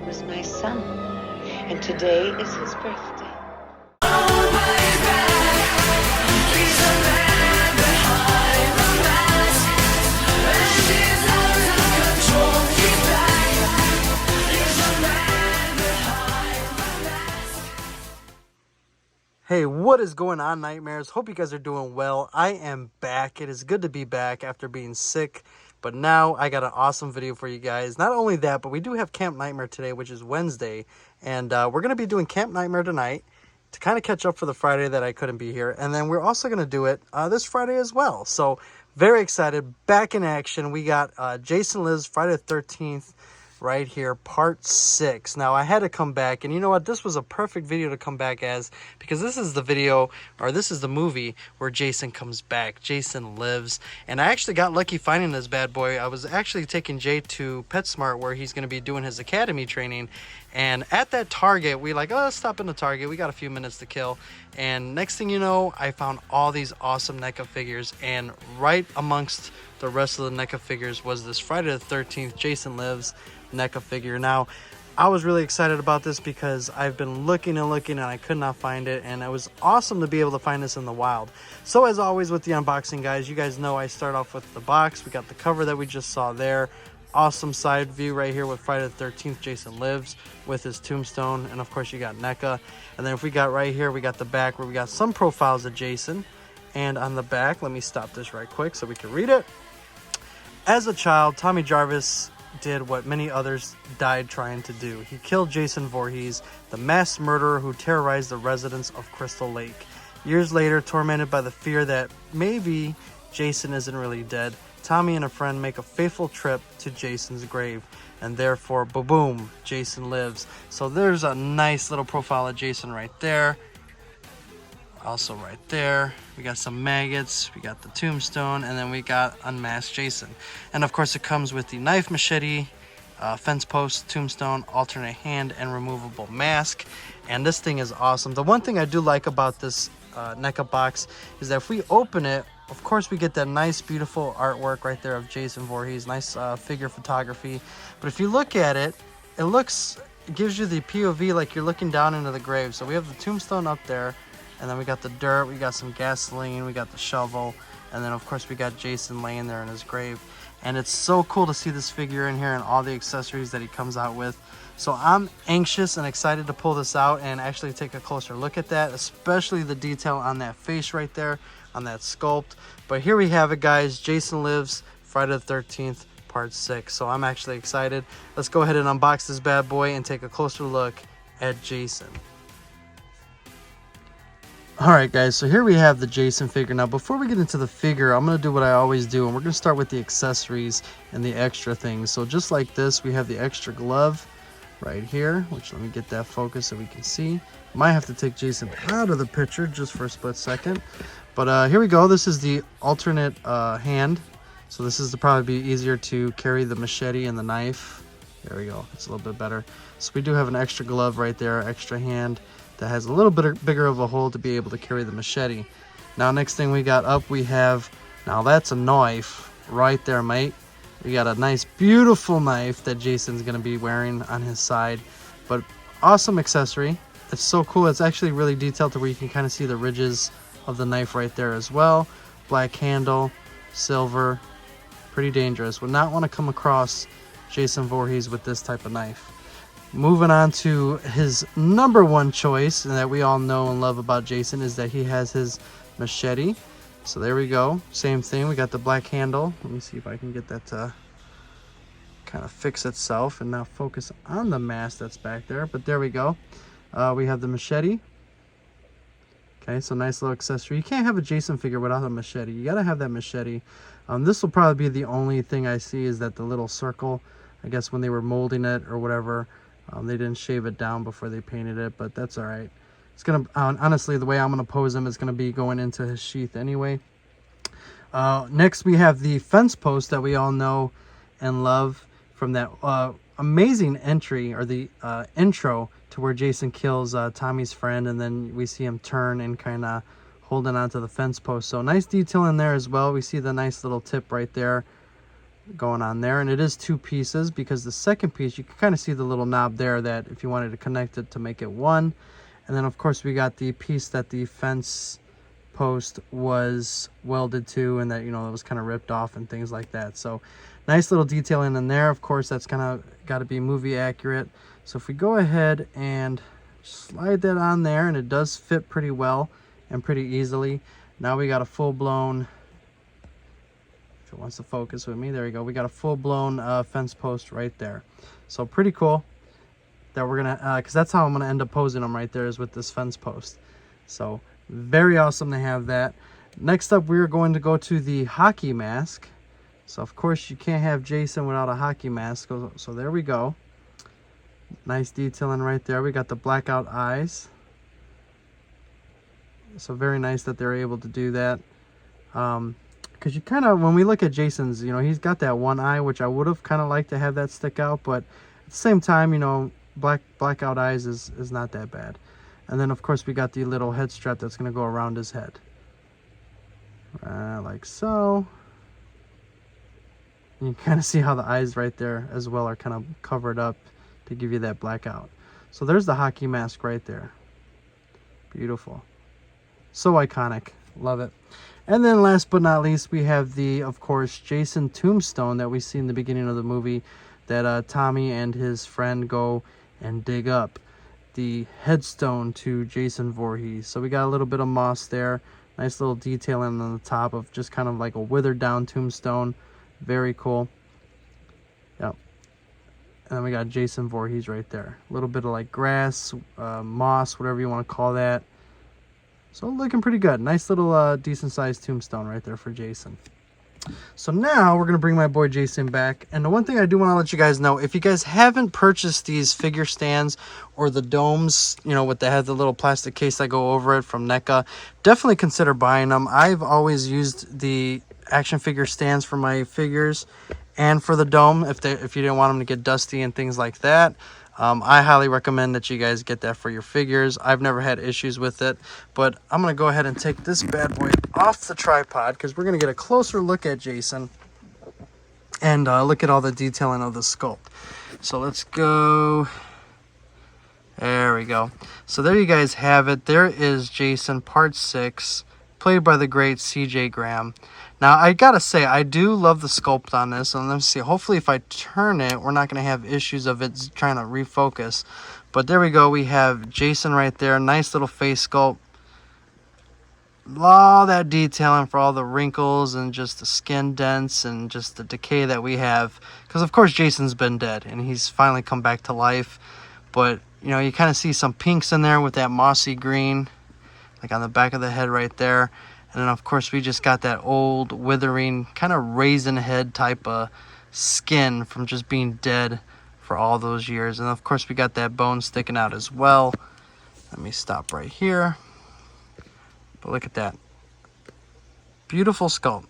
was my son, and today is his birthday. Hey, what is going on, Nightmares? Hope you guys are doing well. I am back. It is good to be back after being sick, but now I got an awesome video for you guys. Not only that, but we do have Camp Nightmare today, which is Wednesday, and we're going to be doing Camp Nightmare tonight to kind of catch up for the Friday that I couldn't be here, and then we're also going to do it this Friday as well. So very excited, back in action. We got Jason Lives Friday the 13th right here, part 6. Now I had to come back, and you know what, this was a perfect video to come back as, because this is the video, or this is the movie where Jason comes back. Jason Lives, and I actually got lucky finding this bad boy. I was actually taking Jay to PetSmart where he's going to be doing his academy training, and at that Target we like, oh, let's stop in the Target, we got a few minutes to kill, and next thing you know, I found all these awesome NECA figures, and right amongst the rest of the NECA figures was this Friday the 13th Jason Lives NECA figure. Now I was really excited about this because I've been looking and looking and I could not find it, and it was awesome to be able to find this in the wild. So as always with the unboxing, guys, you guys know I start off with the box. We got the cover that we just saw there, awesome side view right here with Friday the 13th Jason Lives with his tombstone, and of course you got NECA. And then if we got right here, we got the back where we got some profiles of Jason, and on the back, let me stop this right quick so we can read it. As a child, Tommy Jarvis did what many others died trying to do. He killed Jason Voorhees, the mass murderer who terrorized the residents of Crystal Lake. Years later, tormented by the fear that maybe Jason isn't really dead, Tommy and a friend make a fateful trip to Jason's grave, and therefore, boom, Jason lives. So there's a nice little profile of Jason right there. Also right there, we got some maggots, we got the tombstone, and then we got Unmasked Jason. And of course it comes with the knife, machete, fence post, tombstone, alternate hand, and removable mask. And this thing is awesome. The one thing I do like about this NECA box is that if we open it, of course we get that nice beautiful artwork right there of Jason Voorhees, nice figure photography. But if you look at it, it gives you the POV like you're looking down into the grave. So we have the tombstone up there, and then we got the dirt, we got some gasoline, we got the shovel, and then of course we got Jason laying there in his grave. And it's so cool to see this figure in here and all the accessories that he comes out with. So I'm anxious and excited to pull this out and actually take a closer look at that, especially the detail on that face right there, on that sculpt. But here we have it, guys. Jason Lives, Friday the 13th, part 6. So I'm actually excited. Let's go ahead and unbox this bad boy and take a closer look at Jason. Alright guys, so here we have the Jason figure. Now before we get into the figure, I'm going to do what I always do, and we're going to start with the accessories and the extra things. So just like this, we have the extra glove right here, which let me get that focus so we can see. Might have to take Jason out of the picture just for a split second. But here we go. This is the alternate hand. So this is to probably be easier to carry the machete and the knife. There we go. It's a little bit better. So we do have an extra glove right there, extra hand, that has a little bit bigger of a hole to be able to carry the machete. Now next thing we got up, we have, now that's a knife right there, mate. We got a nice beautiful knife that Jason's gonna be wearing on his side. But awesome accessory. It's so cool. It's actually really detailed to where you can kind of see the ridges of the knife right there as well. Black handle, silver, pretty dangerous. Would not want to come across Jason Voorhees with this type of knife. Moving on to his number one choice, and that we all know and love about Jason, is that he has his machete. So there we go. Same thing. We got the black handle. Let me see if I can get that to kind of fix itself and now focus on the mask that's back there. But there we go. We have the machete. Okay, so nice little accessory. You can't have a Jason figure without a machete. You got to have that machete. This will probably be the only thing I see, is that the little circle, I guess when they were molding it or whatever, they didn't shave it down before they painted it, but that's all right. It's gonna honestly, the way I'm gonna pose him is gonna be going into his sheath anyway. Next we have the fence post that we all know and love from that amazing entry, or the intro, to where Jason kills Tommy's friend, and then we see him turn and kind of holding onto the fence post. So nice detail in there as well. We see the nice little tip right there. going on there, and it is 2 pieces because the second piece, you can kind of see the little knob there that if you wanted to connect it to make it 1. And then of course we got the piece that the fence post was welded to, and that, you know, it was kind of ripped off and things like that. So nice little detailing in there. Of course, that's kind of got to be movie accurate. So if we go ahead and slide that on there, and it does fit pretty well and pretty easily. Now we got a full-blown, if it wants to focus with me, there we go. We got a full-blown fence post right there. So pretty cool that we're gonna, because that's how I'm gonna end up posing them right there, is with this fence post. So very awesome to have that. Next up, we're going to go to the hockey mask. So of course you can't have Jason without a hockey mask. So there we go. Nice detailing right there. We got the blackout eyes. So very nice that they're able to do that. Because you kind of, when we look at Jason's, you know, he's got that one eye, which I would have kind of liked to have that stick out. But at the same time, you know, blackout eyes is not that bad. And then of course we got the little head strap that's going to go around his head. Like so. You can kind of see how the eyes right there as well are kind of covered up to give you that blackout. So there's the hockey mask right there. Beautiful. So iconic. Love it. And then last but not least, we have the, of course, Jason tombstone that we see in the beginning of the movie that Tommy and his friend go and dig up. The headstone to Jason Voorhees. So we got a little bit of moss there. Nice little detailing on the top of just kind of like a withered down tombstone. Very cool. Yep. And then we got Jason Voorhees right there. A little bit of like grass, moss, whatever you want to call that. So looking pretty good. Nice little decent sized tombstone right there for Jason. So now we're going to bring my boy Jason back. And the one thing I do want to let you guys know, if you guys haven't purchased these figure stands or the domes, you know, with the little plastic case that go over it from NECA, definitely consider buying them. I've always used the action figure stands for my figures and for the dome if you didn't want them to get dusty and things like that. I highly recommend that you guys get that for your figures. I've never had issues with it, but I'm going to go ahead and take this bad boy off the tripod because we're going to get a closer look at Jason and look at all the detailing of the sculpt. So let's go. There we go. So there you guys have it. There is Jason Part 6, played by the great C.J. Graham. Now, I gotta say, I do love the sculpt on this. And let's see, hopefully if I turn it, we're not gonna have issues of it trying to refocus. But there we go, we have Jason right there. Nice little face sculpt. All that detailing for all the wrinkles and just the skin dents and just the decay that we have. Because, of course, Jason's been dead and he's finally come back to life. But, you know, you kind of see some pinks in there with that mossy green, like on the back of the head right there. And then, of course, we just got that old, withering, kind of raisin head type of skin from just being dead for all those years. And, of course, we got that bone sticking out as well. Let me stop right here. But look at that. Beautiful sculpt.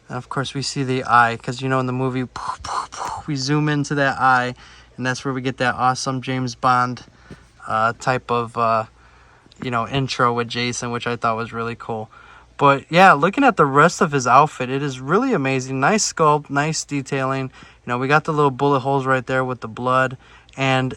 And, of course, we see the eye. Because, you know, in the movie, we zoom into that eye. And that's where we get that awesome James Bond type of... you know, intro with Jason, which I thought was really cool. But yeah, looking at the rest of his outfit, it is really amazing. Nice sculpt, nice detailing. You know, we got the little bullet holes right there with the blood. And,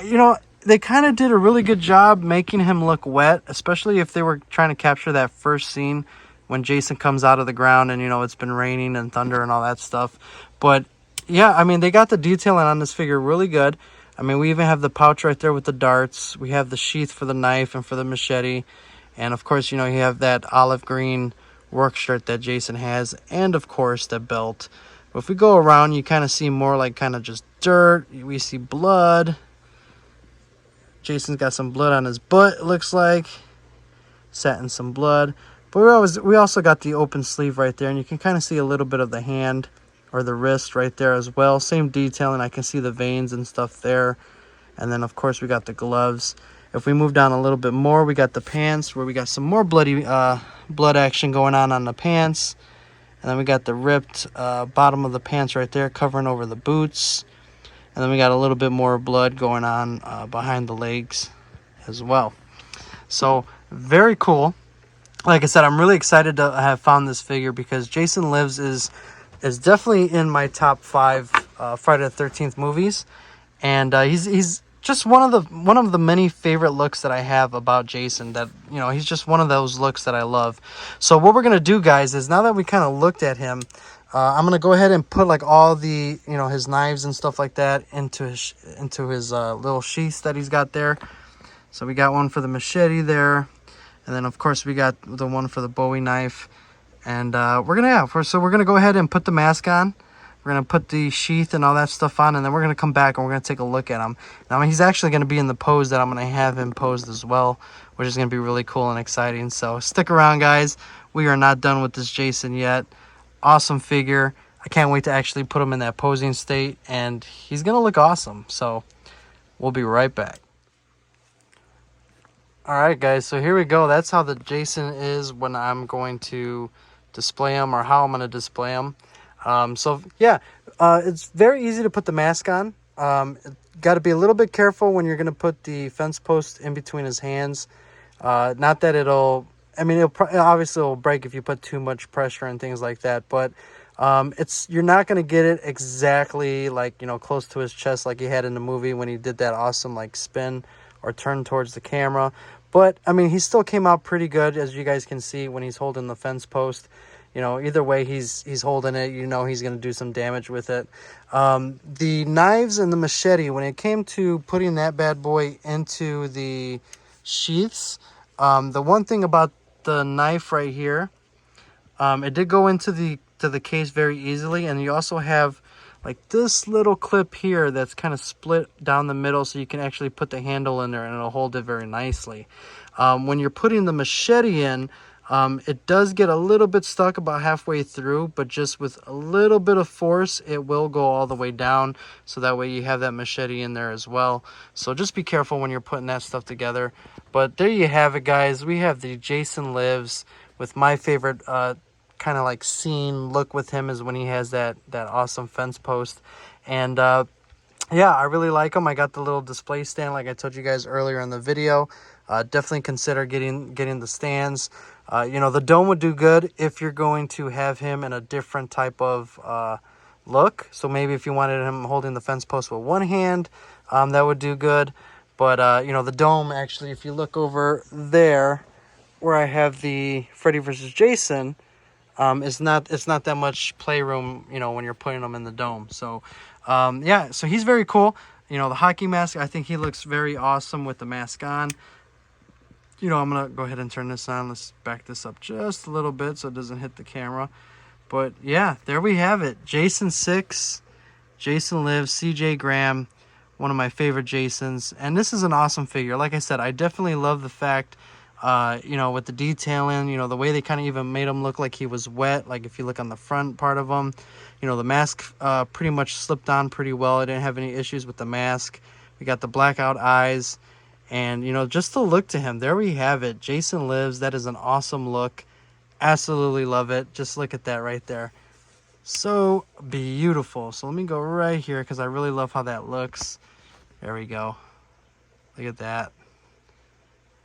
you know, they kind of did a really good job making him look wet, especially if they were trying to capture that first scene when Jason comes out of the ground and, you know, it's been raining and thunder and all that stuff. But yeah, I mean, they got the detailing on this figure really good. I mean, we even have the pouch right there with the darts. We have the sheath for the knife and for the machete. And, of course, you know, you have that olive green work shirt that Jason has. And, of course, the belt. But if we go around, you kind of see more like kind of just dirt. We see blood. Jason's got some blood on his butt, it looks like. Sat in some blood. But we also got the open sleeve right there. And you can kind of see a little bit of the hand or the wrist right there as well. Same detailing. I can see the veins and stuff there. And then, of course, we got the gloves. If we move down a little bit more, we got the pants where we got some more bloody blood action going on the pants. And then we got the ripped bottom of the pants right there covering over the boots. And then we got a little bit more blood going on behind the legs as well. So, very cool. Like I said, I'm really excited to have found this figure because Jason Lives is is definitely in my top 5 Friday the 13th movies, and he's just one of the many favorite looks that I have about Jason. That, you know, he's just one of those looks that I love. So what we're gonna do, guys, is now that we kind of looked at him, I'm gonna go ahead and put like all the, you know, his knives and stuff like that into his little sheaths that he's got there. So we got one for the machete there, and then of course we got the one for the Bowie knife. And we're gonna go ahead and put the mask on. We're gonna put the sheath and all that stuff on, and then we're gonna come back and we're gonna take a look at him. Now he's actually gonna be in the pose that I'm gonna have him posed as well, which is gonna be really cool and exciting. So stick around, guys. We are not done with this Jason yet. Awesome figure. I can't wait to actually put him in that posing state, and he's gonna look awesome. So we'll be right back. All right, guys, so here we go. That's how the Jason is when I'm going to display him, or how I'm going to display him. So yeah, it's very easy to put the mask on. Got to be a little bit careful when you're going to put the fence post in between his hands. Not that obviously it'll break if you put too much pressure and things like that, but you're not going to get it exactly like, you know, close to his chest like he had in the movie when he did that awesome like spin or turn towards the camera. But I mean, he still came out pretty good, as you guys can see when he's holding the fence post. You know, either way he's holding it, you know, he's going to do some damage with it. The knives and the machete, when it came to putting that bad boy into the sheaths, the one thing about the knife right here, it did go into the case very easily, and you also have like this little clip here that's kind of split down the middle, so you can actually put the handle in there and it'll hold it very nicely. When you're putting the machete in, it does get a little bit stuck about halfway through, but just with a little bit of force, it will go all the way down. So that way you have that machete in there as well. So just be careful when you're putting that stuff together. But there you have it, guys. We have the Jason Lives with my favorite kind of like scene look with him is when he has that awesome fence post. And yeah, I really like him. I got the little display stand like I told you guys earlier in the video. Definitely consider getting the stands. You know, the dome would do good if you're going to have him in a different type of look. So maybe if you wanted him holding the fence post with one hand, that would do good. But you know, the dome, actually, if you look over there where I have the Freddy vs. Jason, it's not that much playroom, you know, when you're putting them in the dome. So yeah, so he's very cool. You know, the hockey mask, I think he looks very awesome with the mask on. You know, I'm gonna go ahead and turn this on. Let's back this up just a little bit so it doesn't hit the camera. But yeah, there we have it. Jason 6, Jason Lives, CJ Graham, one of my favorite Jasons. And this is an awesome figure. Like I said, I definitely love the fact, you know, with the detailing, you know, the way they kind of even made him look like he was wet. Like if you look on the front part of him, you know, the mask pretty much slipped on pretty well. I didn't have any issues with the mask. We got the blackout eyes. And, you know, just the look to him. There we have it. Jason Lives. That is an awesome look. Absolutely love it. Just look at that right there. So beautiful. So let me go right here because I really love how that looks. There we go. Look at that.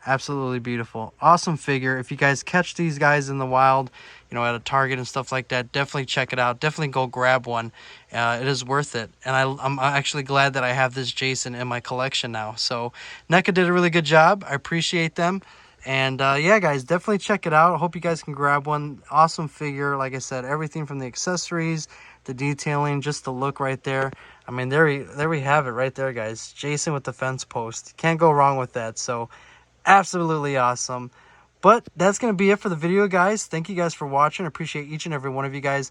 Absolutely beautiful. Awesome figure. If you guys catch these guys in the wild, you know, at a Target and stuff like that, definitely check it out. Definitely go grab one. It is worth it. And I'm actually glad that I have this Jason in my collection now. So NECA did a really good job. I appreciate them. And yeah, guys, definitely check it out. I hope you guys can grab one. Awesome figure. Like I said, everything from the accessories, the detailing, just the look right there. I mean, there we have it right there, guys. Jason with the fence post. Can't go wrong with that. So absolutely awesome. But that's going to be it for the video, guys. Thank you guys for watching. I appreciate each and every one of you guys.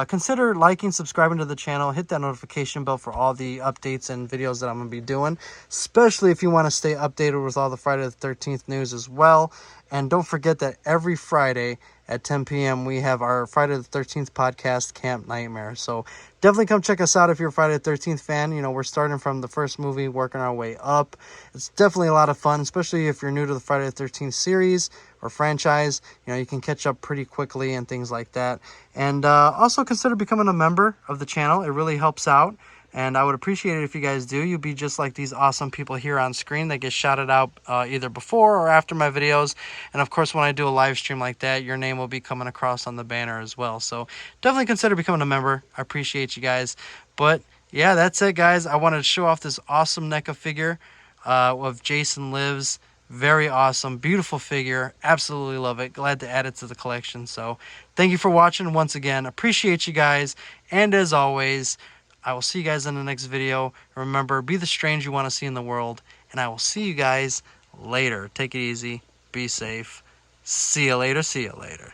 Consider liking, subscribing to the channel. Hit that notification bell for all the updates and videos that I'm going to be doing, especially if you want to stay updated with all the Friday the 13th news as well. And don't forget that every Friday at 10 p.m. we have our Friday the 13th podcast, Camp Nightmare. So definitely come check us out if you're a Friday the 13th fan. You know, we're starting from the first movie, working our way up. It's definitely a lot of fun, especially if you're new to the Friday the 13th series or franchise. You know, you can catch up pretty quickly and things like that. And also consider becoming a member of the channel. It really helps out. And I would appreciate it if you guys do. You'll be just like these awesome people here on screen that get shouted out either before or after my videos. And of course, when I do a live stream like that, your name will be coming across on the banner as well. So definitely consider becoming a member. I appreciate you guys. But yeah, that's it, guys. I wanted to show off this awesome NECA figure of Jason Lives. Very awesome, beautiful figure. Absolutely love it. Glad to add it to the collection. So thank you for watching once again. Appreciate you guys. And as always, I will see you guys in the next video. Remember, be the strange you want to see in the world. And I will see you guys later. Take it easy. Be safe. See you later. See you later.